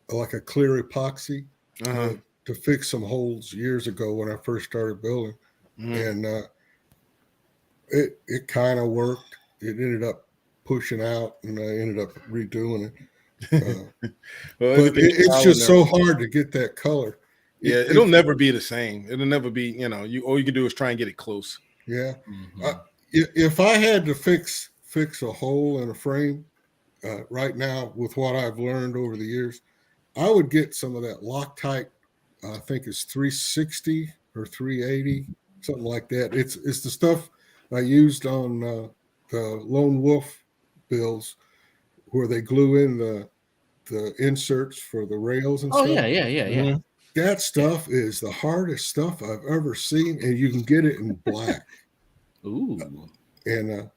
like a clear epoxy to fix some holes years ago when I first started building, and it kind of worked. It ended up pushing out, and I ended up redoing it. But it's just so hard to get that color. Yeah, it'll never be the same. It'll never be, you know, all you can do is try and get it close. Yeah. If I had to fix a hole in a frame right now with what I've learned over the years, I would get some of that Loctite. I think it's 360 or 380, something like that. It's the stuff I used on the Lone Wolf builds, where they glue in the inserts for the rails and stuff. Oh yeah. That stuff is the hardest stuff I've ever seen, and you can get it in black. Ooh. And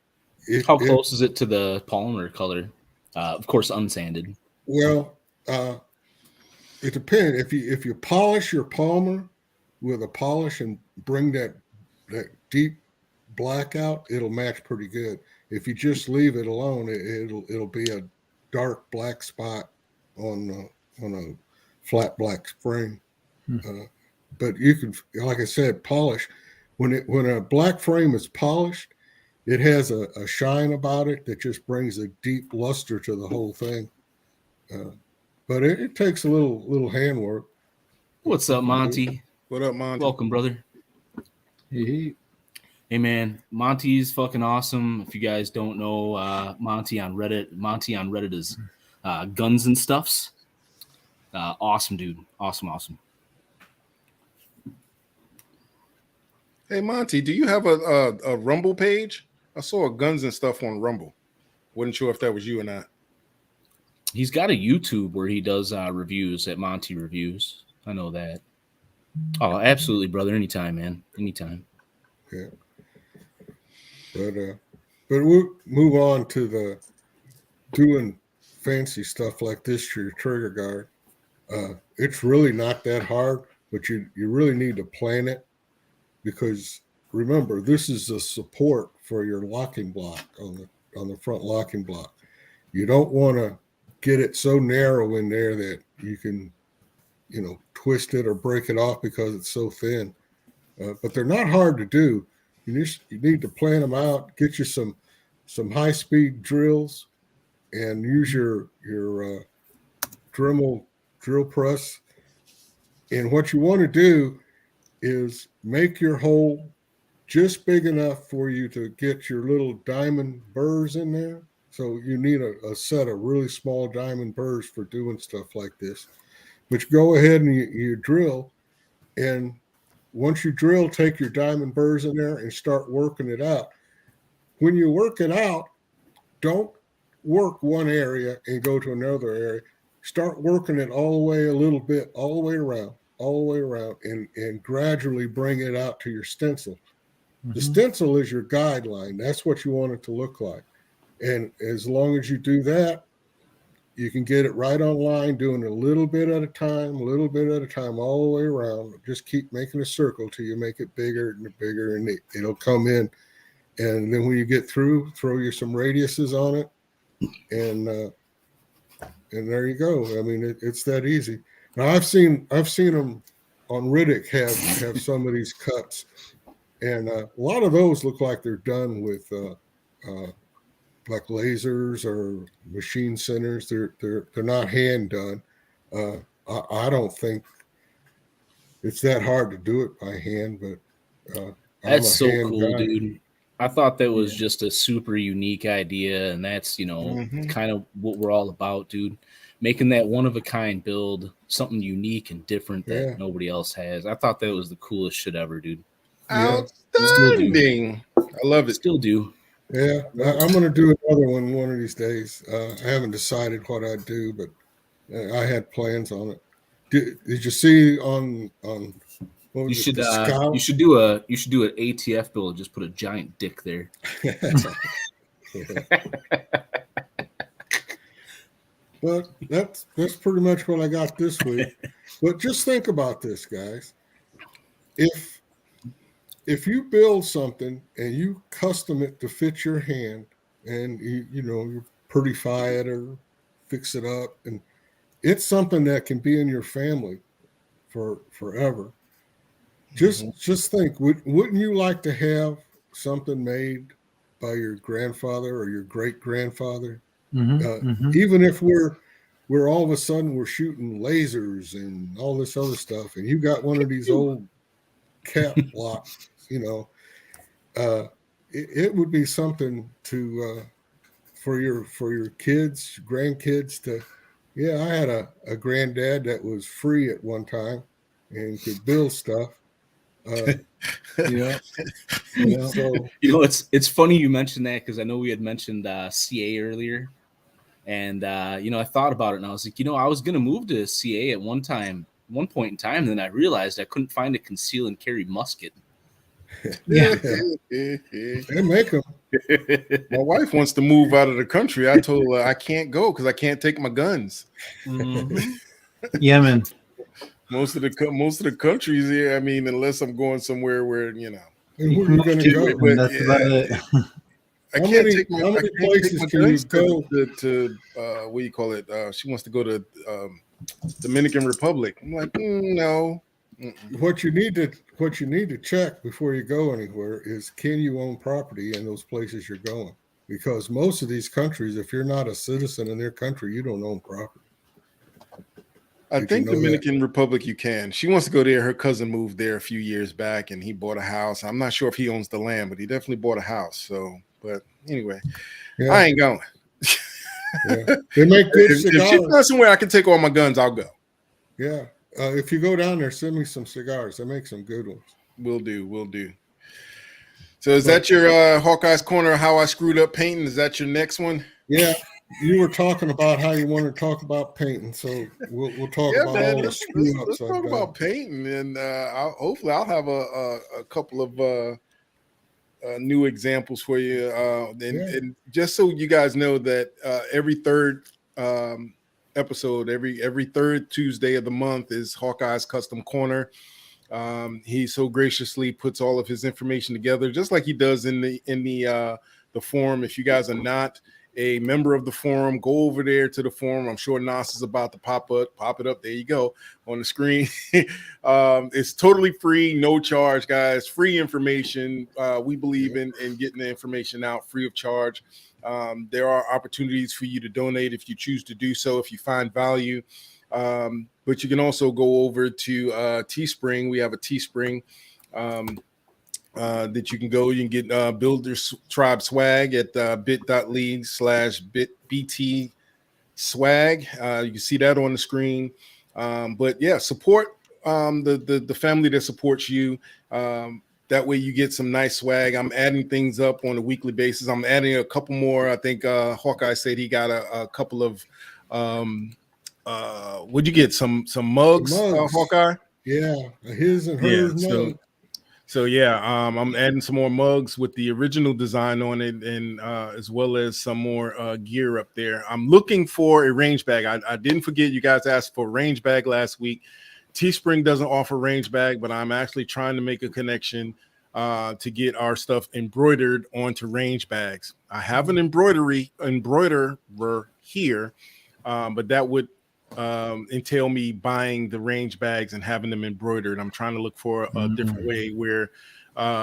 how close is it to the polymer color? Of course, unsanded. Well, it depends. If you polish your polymer with a polish and bring that deep black out, it'll match pretty good. If you just leave it alone, it'll be a dark black spot on a flat black frame. But you can, like I said, polish. When a black frame is polished, it has a shine about it that just brings a deep luster to the whole thing. But it takes a little handwork. What's up, Monty? What up, Monty? Welcome, brother. Hey, man. Monty's fucking awesome. If you guys don't know Monty on Reddit is Guns and Stuffs. Awesome, dude. Awesome. Hey, Monty, do you have a Rumble page? I saw a Guns and Stuff on Rumble. Wasn't sure if that was you or not. He's got a YouTube where he does reviews at Monty Reviews. I know that. Oh, absolutely, brother. Anytime, man. Anytime. Yeah. But we'll move on to the doing fancy stuff like this to your trigger guard. It's really not that hard, but you really need to plan it, because remember, this is a support for your locking block on the front locking block. You don't want to get it so narrow in there that you can, twist it or break it off because it's so thin. But they're not hard to do. You need to plan them out. Get you some high-speed drills, and use your Dremel drill press. And what you want to do is make your hole just big enough for you to get your little diamond burrs in there. So you need a set of really small diamond burrs for doing stuff like this. But you go ahead and you drill, and once you drill, take your diamond burrs in there and start working it out. When you work it out, don't work one area and go to another area. Start working it all the way a little bit, all the way around, and gradually bring it out to your stencil. The stencil is your guideline. That's what you want it to look like. And as long as you do that, you can get it right on line, doing a little bit at a time, all the way around. Just keep making a circle till you make it bigger and bigger, and it'll come in. And then when you get through, throw you some radiuses on it, and there you go. I mean, it's that easy. Now I've seen them on Riddick have some of these cuts, and a lot of those look like they're done with like lasers or machine centers. They're not hand done. I don't think it's that hard to do it by hand, but I'm That's a so hand cool, guy. dude. I thought that was just a super unique idea, and that's Mhm. kind of what we're all about, dude. Making that one of a kind build something unique and different that Yeah. nobody else has. I thought that was the coolest shit ever, dude. Yeah. Still do. Outstanding. I love it. Still do. Yeah, I'm going to do another one of these days. I haven't decided what I'd do, but I had plans on it. Did you see on what You was it, should the Scout? you should do an ATF build. Just put a giant dick there. But that's pretty much what I got this week. But just think about this, guys. If you build something and you custom it to fit your hand, and you prettify it or fix it up, and it's something that can be in your family for forever. Just think, wouldn't you like to have something made by your grandfather or your great grandfather? Even if we're all of a sudden we're shooting lasers and all this other stuff, and you got one of these old cat blocks, it would be something to for your kids, grandkids to. Yeah, I had a granddad that was free at one time and could build stuff. Yeah. So It's funny you mentioned that because I know we had mentioned CA earlier, and I thought about it and I was like, I was gonna move to CA at one point in time, and then I realized I couldn't find a conceal and carry musket. Yeah. they make them. My wife wants to move out of the country. I told her I can't go because I can't take my guns. Yeah, man. Most of the countries here. I mean, unless I'm going somewhere where And where are you going to go? But, That's about it. I How can't many- take my, how I many can't take places my can you guns go? to what do you call it? She wants to go to Dominican Republic. I'm like, no. Mm-mm. What you need to check before you go anywhere is, can you own property in those places you're going? Because most of these countries, if you're not a citizen in their country, you don't own property. I Did think you know Dominican Republic you can. She wants to go there. Her cousin moved there a few years back, and he bought a house. I'm not sure if he owns the land, but he definitely bought a house. So, but anyway, Yeah. I ain't going. Yeah. They make good If cigars. she's not somewhere I can take all my guns, I'll go. Yeah. If you go down there, send me some cigars. They make some good ones. Will do. So is that your Hawkeye's Corner, how I screwed up painting? Is that your next one? Yeah. You were talking about how you want to talk about painting, so we'll talk about all the screw ups. Let's talk about painting, and hopefully I'll have a couple of new examples for you. And just so you guys know that every third episode, every third Tuesday of the month is Hawkeye's Custom Corner. He so graciously puts all of his information together, just like he does in the forum. If you guys are not a member of the forum, go over there to the forum. I'm sure Nas is about to pop it up. There you go on the screen. It's totally free, no charge, guys. Free information. We believe in getting the information out free of charge. There are opportunities for you to donate if you choose to do so, if you find value. But you can also go over to Teespring. We have a Teespring that you can go. You can get Builders Tribe swag at bit.ly/BT swag. You can see that on the screen. But yeah, support the family that supports you. That way you get some nice swag. I'm adding things up on a weekly basis. I'm adding a couple more. I think Hawkeye said he got a couple of would you get some mugs, Hawkeye? Yeah, his and hers. Yeah, so yeah, I'm adding some more mugs with the original design on it, and as well as some more gear up there. I'm looking for a range bag. I didn't forget, you guys asked for a range bag last week. Teespring doesn't offer range bag, but I'm actually trying to make a connection to get our stuff embroidered onto range bags. I have an embroiderer here, but that would entail me buying the range bags and having them embroidered. I'm trying to look for a different way where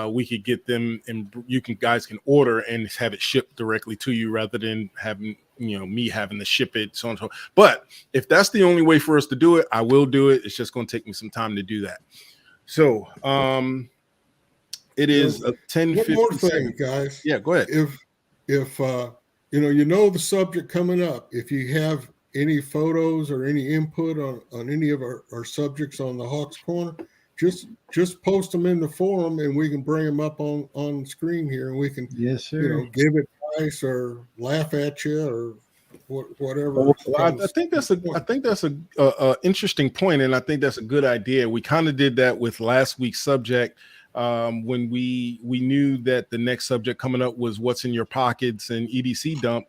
we could get them and guys can order and have it shipped directly to you rather than having me having to ship it, so on and so. But if that's the only way for us to do it, I will do it. It's just going to take me some time to do that. So it is a 10. One more thing, guys. Yeah, go ahead. If the subject coming up, if you have any photos or any input on any of our subjects on the Hawks Corner, just post them in the forum and we can bring them up on screen here and we can give advice or laugh at you or whatever. Well, I think that's a interesting point, and I think that's a good idea. We kind of did that with last week's subject when we knew that the next subject coming up was what's in your pockets and EDC dump.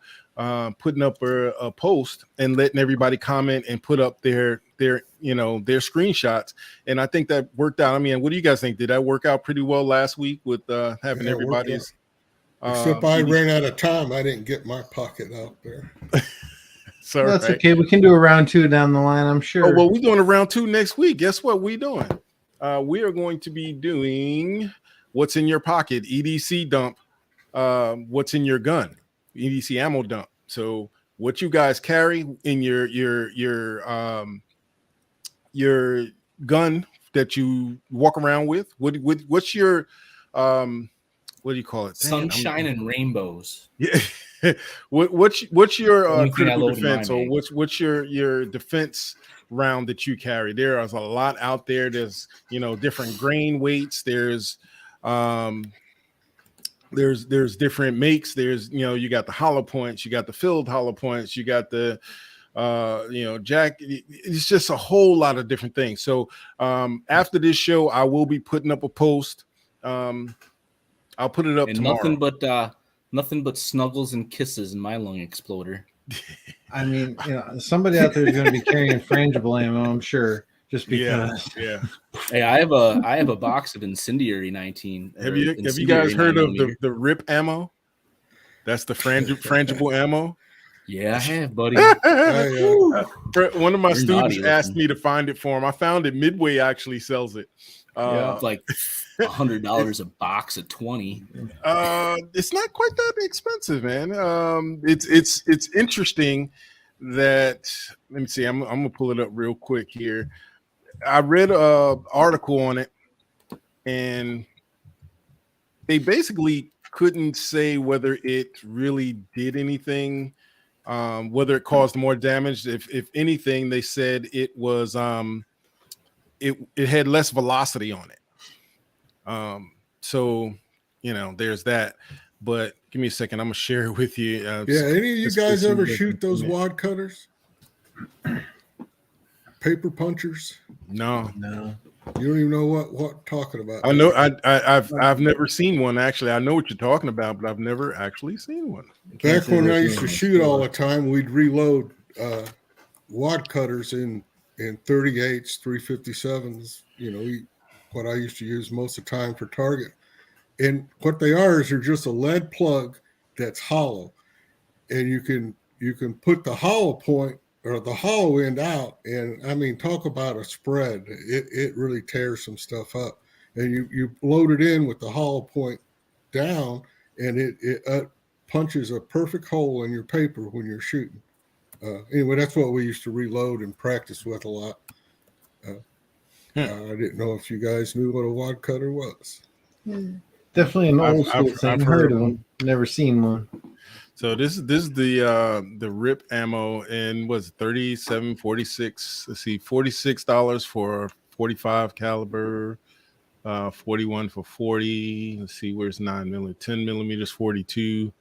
Putting up a post and letting everybody comment and put up their screenshots, and I think that worked out. I mean, what do you guys think? Did that work out pretty well last week with having everybody's? Except I ran out of time. I didn't get my pocket out there. So that's right. Okay. We can do a round 2 down the line, I'm sure. Oh, well, we're doing a round 2 next week. Guess what we're doing? We are going to be doing what's in your pocket, EDC dump, what's in your gun, EDC ammo dump. So what you guys carry in your gun that you walk around with? What's your what do you call it? Sunshine and rainbows. Yeah. what's your critical defense, or what's your defense round that you carry? There is a lot out there. There's different grain weights. There's different makes. There's you got the hollow points, you got the filled hollow points, you got the jack. It's just a whole lot of different things. So after this show, I will be putting up a post. I'll put it up and tomorrow. Nothing but snuggles and kisses in my lung exploder. I mean, somebody out there is going to be carrying frangible ammo, I'm sure. Just because. Yeah. Hey, I have a box of incendiary 19. Have you guys heard of the RIP ammo? That's the frangible ammo. Yeah, I have, buddy. One of my students asked me to find it for him. I found it. Midway actually sells it. It's like $100 a box of 20. It's not quite that expensive, man. It's interesting that, let me see. I'm gonna pull it up real quick here. I read an article on it, and they basically couldn't say whether it really did anything, whether it caused more damage. If anything, they said it was it had less velocity on it. So there's that. But give me a second. I'm gonna share it with you. Any of you guys ever shoot those wad cutters? Paper punchers? No. You don't even know what talking about. I know. I've never seen one, actually. I know what you're talking about, but I've never actually seen one. Back when I used to shoot all the time, we'd reload wad cutters in 38s, 357s. What I used to use most of the time for target. And what they are is they're just a lead plug that's hollow, and you can put the hollow point or the hollow end out, and I mean, talk about a spread. It really tears some stuff up, and you load it in with the hollow point down, and it punches a perfect hole in your paper when you're shooting. Anyway, that's what we used to reload and practice with a lot. I didn't know if you guys knew what a wad cutter was. Definitely an old school thing. I've heard of them. Never seen one. So this is the RIP ammo, and was 37, 46. Let's see, $46 for 45 caliber, 41 for 40. Let's see, where's 9mm, 10 millimeters, 42,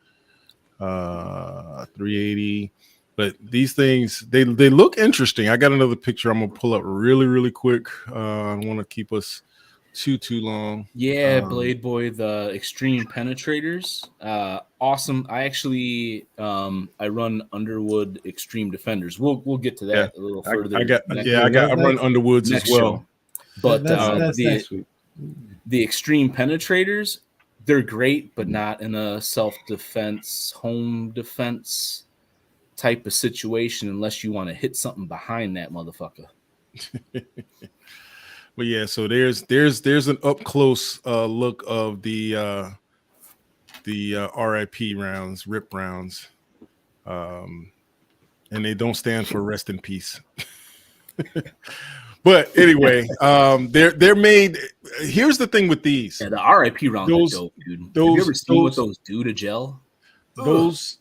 380. But these things, they look interesting. I got another picture I'm gonna pull up really, really quick. I don't want to keep us too long. Yeah, Blade Boy, the Extreme Penetrators, awesome. I actually I run Underwood Extreme Defenders. We'll get to that a little further. I run Underwoods as well. Show. But the Extreme Penetrators, they're great, but not in a self-defense, home defense type of situation unless you want to hit something behind that motherfucker. But yeah, so there's an up close look of the RIP rounds, RIP rounds, and they don't stand for rest in peace. But anyway, they're made. Here's the thing with these. Yeah, the RIP rounds are dope, dude. Have you ever seen what those do to gel? Those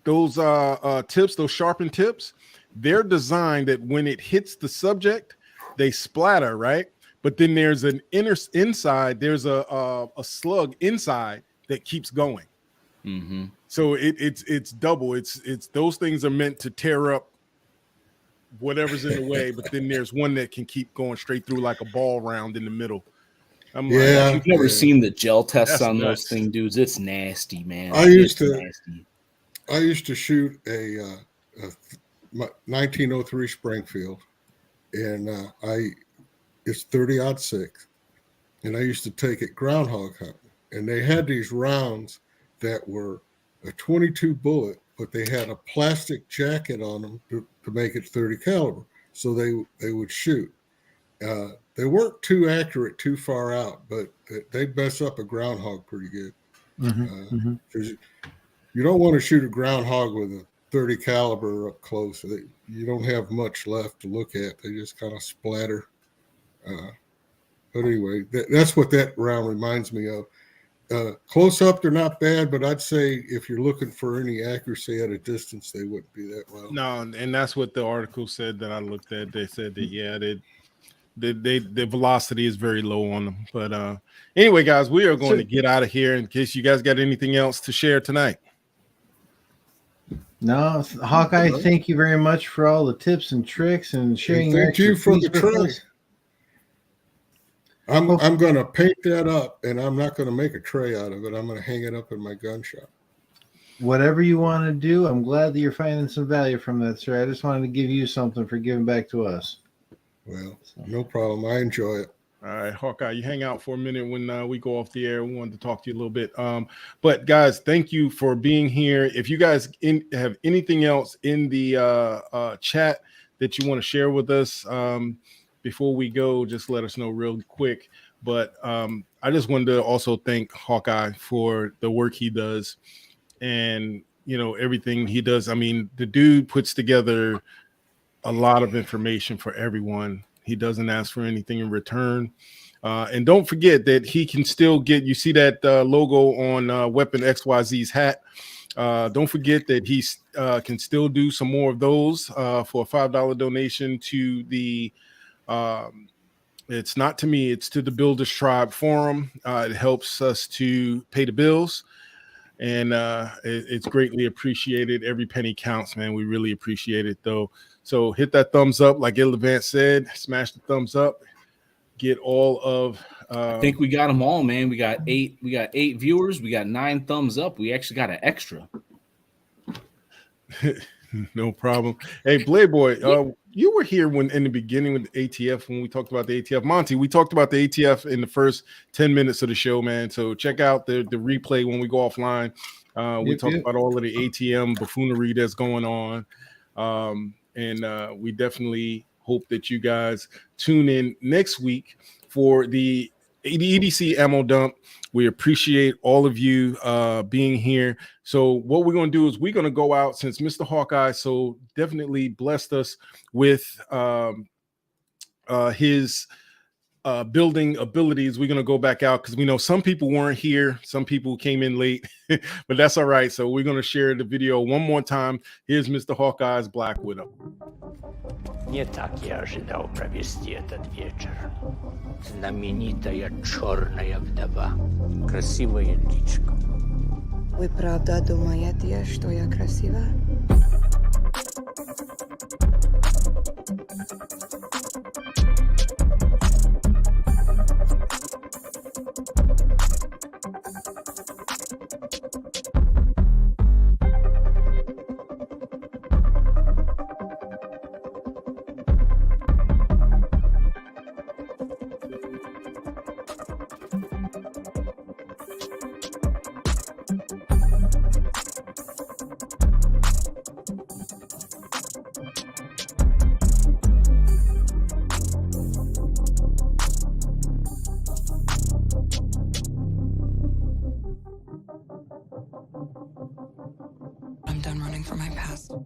tips, those sharpened tips, they're designed that when it hits the subject, they splatter, right? But then there's an inside, there's a slug inside that keeps going. Mm-hmm. So it's double. It's those things are meant to tear up whatever's in the way, but then there's one that can keep going straight through like a ball round in the middle. I'm like, you've never seen the gel tests That's on nuts. those things, dudes. It's nasty, man. I used Nasty. to shoot a 1903 Springfield, and it's 30-06, and I used to take it groundhog hunting, and they had these rounds that were a 22 bullet, but they had a plastic jacket on them to make it 30 caliber, so they would shoot. They weren't too accurate, too far out, but they'd mess up a groundhog pretty good. Because you don't want to shoot a groundhog with a 30 caliber up close. You don't have much left to look at. They just kind of splatter. But anyway, that's what that round reminds me of. Close up, they're not bad, but I'd say if you're looking for any accuracy at a distance, they wouldn't be that well. no, and that's what the article said that I looked at. They said that the velocity is very low on them. But anyway, guys, we are going to get out of here in case you guys got anything else to share tonight. No, Hawkeye, thank you very much for all the tips and tricks and sharing. Thank you for the tray. I'm going to paint that up, and I'm not going to make a tray out of it. I'm going to hang it up in my gun shop. Whatever you want to do, I'm glad that you're finding some value from that, sir. I just wanted to give you something for giving back to us. Well, no problem. I enjoy it. All right, Hawkeye, you hang out for a minute when we go off the air. We wanted to talk to you a little bit. But guys, thank you for being here. If you guys have anything else in the chat that you want to share with us before we go, just let us know real quick. But I just wanted to also thank Hawkeye for the work he does and, everything he does. I mean, the dude puts together a lot of information for everyone. He doesn't ask for anything in return. And don't forget that he can still get, you see that logo on Weapon XYZ's hat. Don't forget that he can still do some more of those for a $5 donation to the, it's not to me, it's to the Builders Tribe Forum. It helps us to pay the bills. And it's greatly appreciated. Every penny counts, man. We really appreciate it, though. So hit that thumbs up, like Levant said. Smash the thumbs up. Get all of. I think we got them all, man. We got 8 viewers. We got 9 thumbs up. We actually got an extra. No problem. Hey, Playboy, you were here when in the beginning with the ATF when we talked about the ATF. Monty, we talked about the ATF in the first 10 minutes of the show, man. So check out the replay when we go offline. We talked about all of the ATM buffoonery that's going on. And we definitely hope that you guys tune in next week for the EDC ammo dump. We appreciate all of you being here. So what we're going to do is we're going to go out since Mr. Hawkeye so definitely blessed us with his building abilities. We're going to go back out because we know some people weren't here. Some people came in late, but that's all right. So we're going to share the video one more time. Here's Mr. Hawkeye's Black Widow. Не так я ожидал провести этот вечер. Знаменитая черная вдова. Красивая личка. Вы правда думаете, что я красива? done running from my past.